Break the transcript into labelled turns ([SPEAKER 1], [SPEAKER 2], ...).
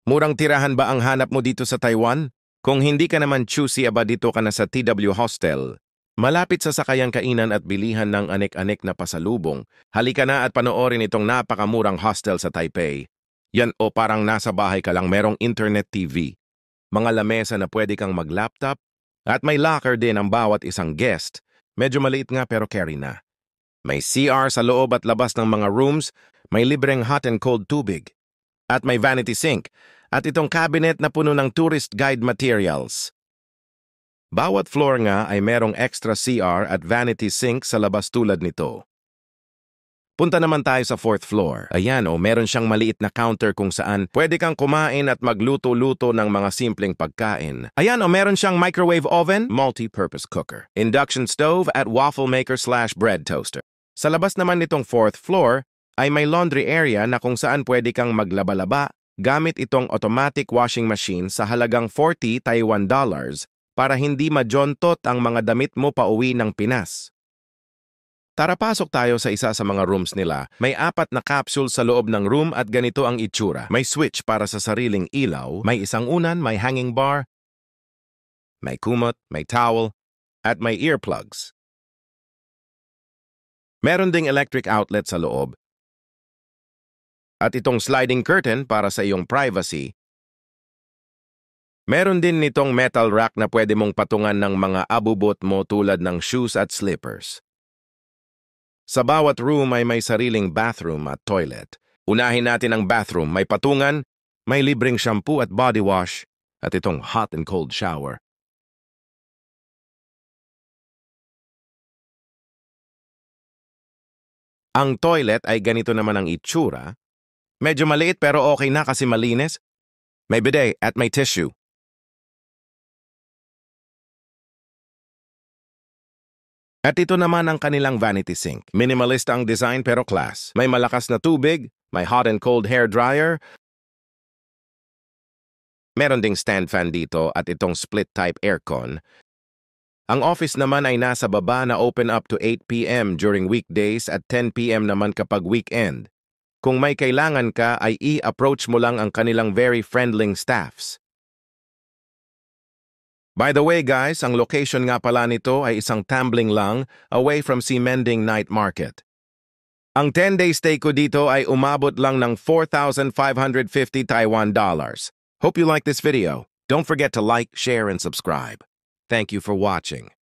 [SPEAKER 1] Murang tirahan ba ang hanap mo dito sa Taiwan? Kung hindi ka naman choosy aba dito ka na sa TW Hostel. Malapit sa sakayang kainan at bilihan ng anek-anek na pasalubong, halika na at panoorin itong napakamurang hostel sa Taipei. Yan o parang nasa bahay ka lang merong internet TV. Mga lamesa na pwede kang mag-laptop at may locker din ang bawat isang guest. Medyo maliit nga pero carry na. May CR sa loob at labas ng mga rooms, may libreng hot and cold tubig. At may vanity sink at itong cabinet na puno ng tourist guide materials. Bawat floor nga ay merong extra CR at vanity sink sa labas tulad nito. Punta naman tayo sa 4th floor. Ayan meron siyang maliit na counter kung saan pwede kang kumain at magluto-luto ng mga simpleng pagkain. Ayan meron siyang microwave oven, multi-purpose cooker, induction stove at waffle maker/bread toaster. Sa labas naman nitong 4th floor ay may laundry area na kung saan pwede kang maglaba-laba gamit itong automatic washing machine sa halagang 40 Taiwan dollars para hindi majontot ang mga damit mo pauwi ng Pinas. Tara pasok tayo sa isa sa mga rooms nila. May 4 na capsule sa loob ng room at ganito ang itsura. May switch para sa sariling ilaw, may isang unan, may hanging bar, may kumot, may towel, at may earplugs. Meron ding electric outlet sa loob at itong sliding curtain para sa iyong privacy. Meron din nitong metal rack na pwede mong patungan ng mga abubot mo tulad ng shoes at slippers. Sa bawat room ay may sariling bathroom at toilet. Unahin natin ang bathroom. May patungan, may libreng shampoo at body wash, at itong hot and cold shower. Ang toilet ay ganito naman ang itsura. Medyo maliit pero okay na kasi malinis. May bidet at may tissue. At ito naman ang kanilang vanity sink. Minimalist ang design pero class. May malakas na tubig, may hot and cold hair dryer. Meron ding stand fan dito at itong split-type aircon. Ang office naman ay nasa baba na open up to 8 p.m. during weekdays at 10 p.m. naman kapag weekend. Kung may kailangan ka ay i-approach mo lang ang kanilang very friendly staffs. By the way guys, ang location nga pala nito ay isang tumbling lang away from Ximending Night Market. Ang 10-day stay ko dito ay umabot lang ng 4,550 Taiwan dollars. Hope you like this video. Don't forget to like, share, and subscribe. Thank you for watching.